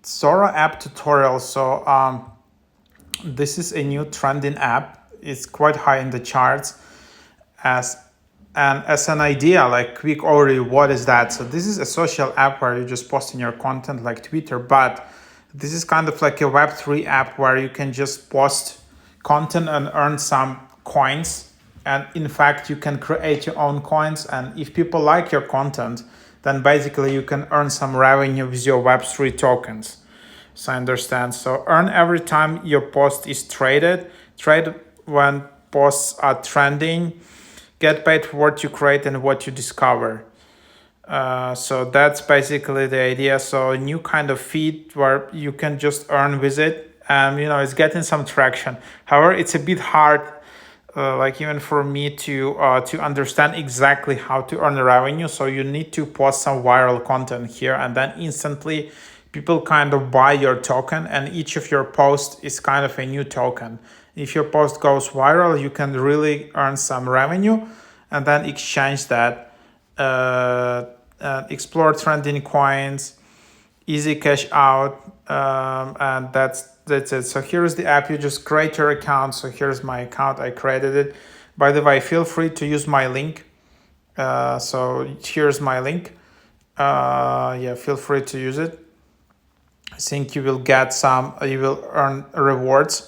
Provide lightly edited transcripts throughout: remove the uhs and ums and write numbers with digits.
Zora app tutorial. So this is a new trending app. It's quite high in the charts as as an idea, like quick overview, what is that? So this is a social app where you just posting your content like Twitter, but this is kind of like a Web3 app where you can just post content and earn some coins. And in fact, you can create your own coins. And if people like your content, then basically you can earn some revenue with your Web3 tokens. So I understand. So earn every time your post is traded. Trade when posts are trending. Get paid for what you create and what you discover. So that's basically the idea. So a new kind of feed where you can just earn with it, and it's getting some traction. However, it's a bit hard, like even for me to understand exactly how to earn revenue. So you need to post some viral content here, and then instantly people kind of buy your token, and each of your posts is kind of a new token. If your post goes viral, you can really earn some revenue and then exchange that. Explore trending coins, easy cash out, and that's it. So here's the app. You just create your account. So here's my account. I created it. By the way, feel free to use my link. So here's my link. Yeah, feel free to use it. I think you will get you will earn rewards.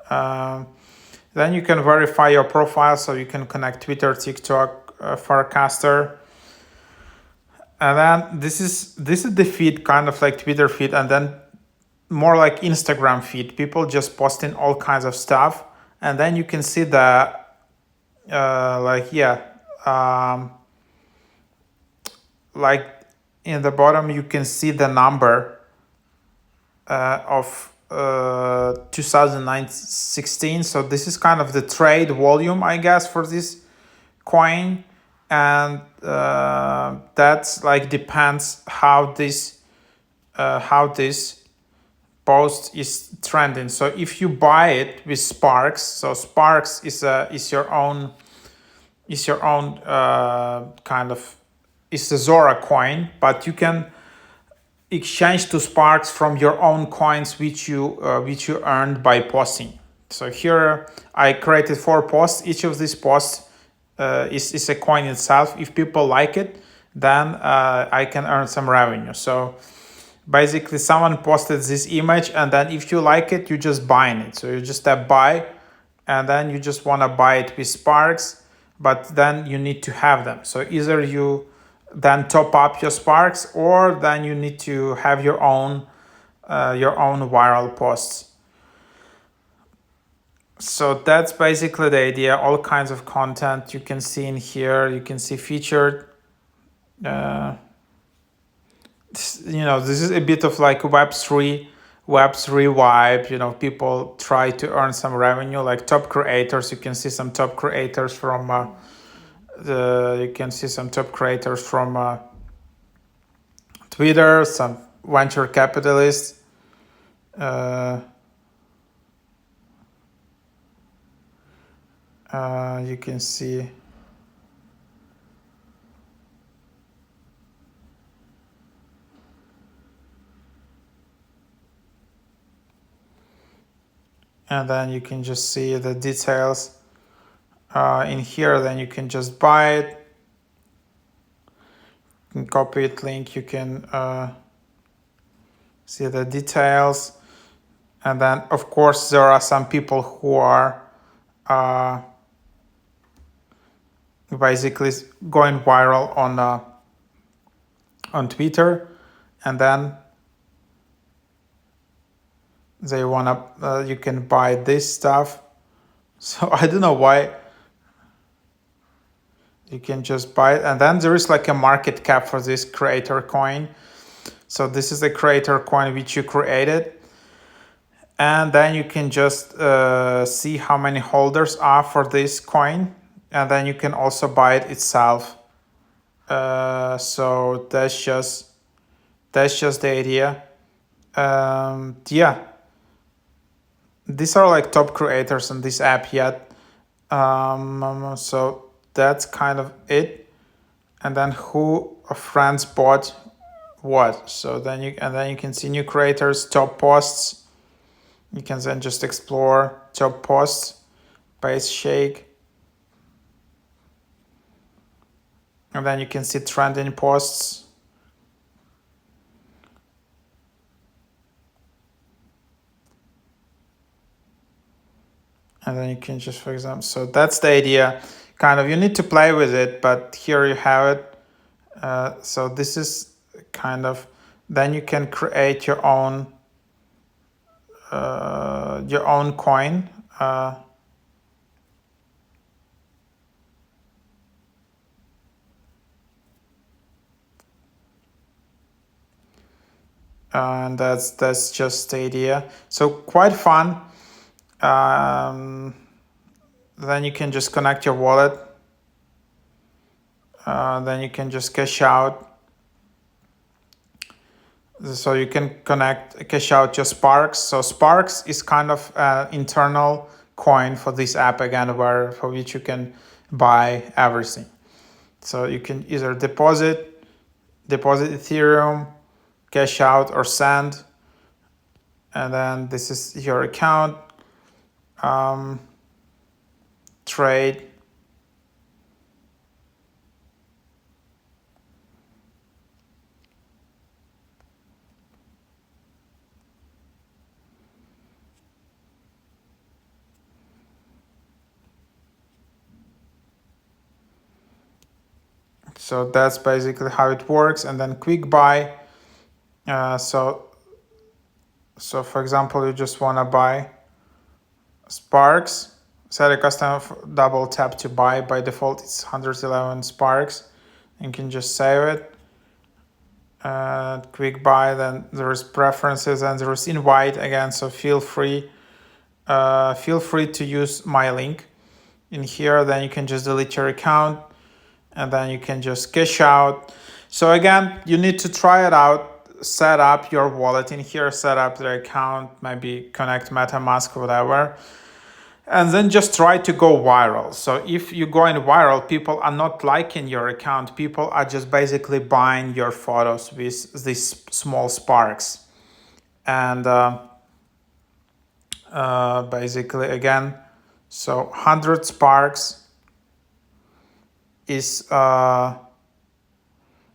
Then you can verify your profile, so you can connect Twitter, TikTok, Forecaster. And then this is the feed, kind of like Twitter feed, and then more like Instagram feed. People just posting all kinds of stuff, and then you can see the like in the bottom you can see the number of 2016. So this is kind of the trade volume, I guess, for this coin, and that's like depends how this post is trending. So if you buy it with Sparks, so Sparks is your own kind of, it's the Zora coin, but you can exchange to Sparks from your own coins which you earned by posting. So here I created 4 posts. Each of these posts is a coin itself. If people like it, then I can earn some revenue. So basically someone posted this image, and then if you like it, you just buying it. So you just tap buy, and then you just want to buy it with Sparks, but then you need to have them. So either you then top up your Sparks, or then you need to have your own viral posts. So that's basically the idea. All kinds of content you can see in here. You can see featured. This is a bit of like Web3 vibe. People try to earn some revenue, like top creators. You can see some top creators from Twitter, some venture capitalists. You can see and then you can just see the details in here. Then you can just buy it. You can copy it, link. You can see the details, and then of course there are some people who are basically going viral on Twitter, and then they wanna you can buy this stuff. So I don't know why. You can just buy it, and then there is like a market cap for this creator coin. So this is the creator coin which you created, and then you can just see how many holders are for this coin, and then you can also buy it itself. So that's just the idea. Yeah, these are like top creators in this app yet. So that's kind of it. And then who friends bought what. So then you can see new creators, top posts. You can then just explore top posts, paste shake, and then you can see trending posts. And then you can just, for example, so that's the idea. Kind of, you need to play with it, but here you have it. So this is kind of, then you can create your own coin. And that's just the idea. So quite fun. Then you can just connect your wallet. Then you can just cash out. So you can cash out your Sparks. So Sparks is kind of internal coin for this app again, for which you can buy everything. So you can either deposit Ethereum, cash out, or send. And then this is your account. Trade. So that's basically how it works. And then quick buy. So for example, you just want to buy Sparks. Set a custom double tap to buy. By default, it's 111 Sparks. You can just save it. Quick buy. Then there is preferences and there is invite again. So feel free to use my link in here. Then you can just delete your account. And then you can just cash out. So again, you need to try it out, set up your wallet in here, set up the account, maybe connect MetaMask or whatever, and then just try to go viral. So if you're going viral, people are not liking your account. People are just basically buying your photos with these small sparks. And basically, again, so 100 sparks is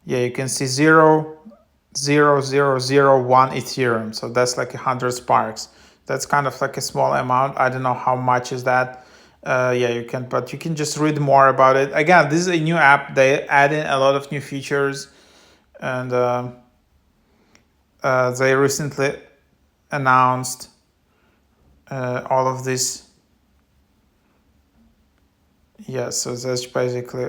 you can see 0.0001 Ethereum. So that's like 100 sparks. That's kind of like a small amount. I don't know how much is that. You can just read more about it. Again, this is a new app. They add in a lot of new features, and they recently announced all of this. Yeah, so that's basically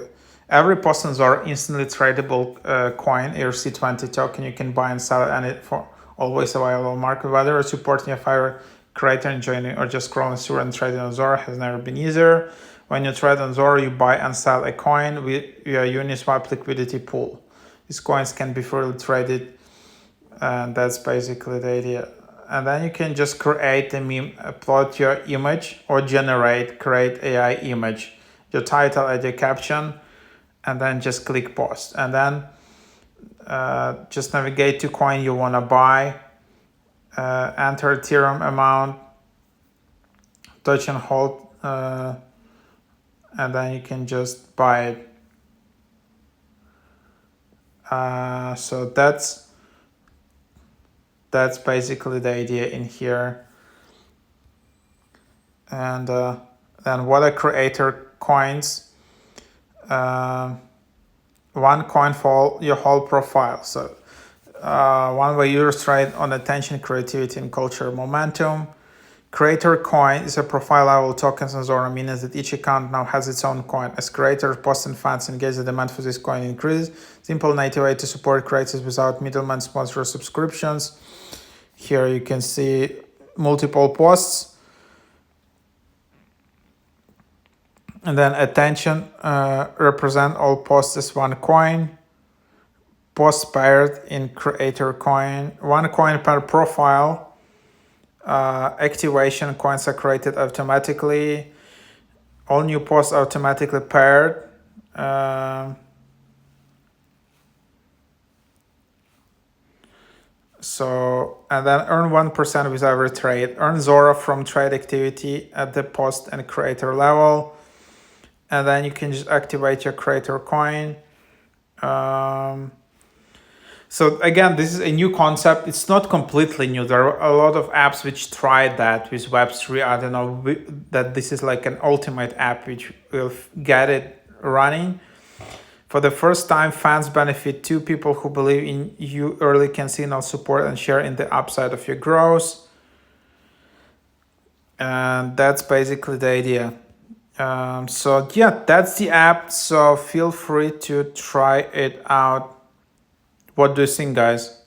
every post on Zora instantly tradable coin, ERC20 token. You can buy and sell it, and it for always available market. Whether you're supporting a favorite creator and joining, or just scrolling through and trading on Zora, has never been easier. When you trade on Zora, you buy and sell a coin with your Uniswap liquidity pool. These coins can be freely traded, and that's basically the idea. And then you can just create a meme, upload your image, or create AI image, your title and your caption, and then just click post. And then just navigate to coin you want to buy, enter Ethereum amount, touch and hold, and then you can just buy it. So that's basically the idea in here. And then what are creator coins? One coin for your whole profile. So one way users trade on attention, creativity, and cultural momentum. Creator coin is a profile level tokens on Zora, meaning that each account now has its own coin. As creators post and fans engage, the demand for this coin increases. Simple native way to support creators without middlemen, sponsor subscriptions. Here you can see multiple posts. And then attention represent all posts as one coin. Post paired in creator coin. One coin per profile. Activation coins are created automatically. All new posts automatically paired. So, and then earn 1% with every trade. Earn Zora from trade activity at the post and creator level. And then you can just activate your creator coin. So again, this is a new concept. It's not completely new. There are a lot of apps which tried that with Web3. I don't know that this is like an ultimate app which will get it running. For the first time, fans benefit. Two people who believe in you early can signal support and share in the upside of your growth. And that's basically the idea. So yeah, that's the app. So feel free to try it out. What do you think, guys?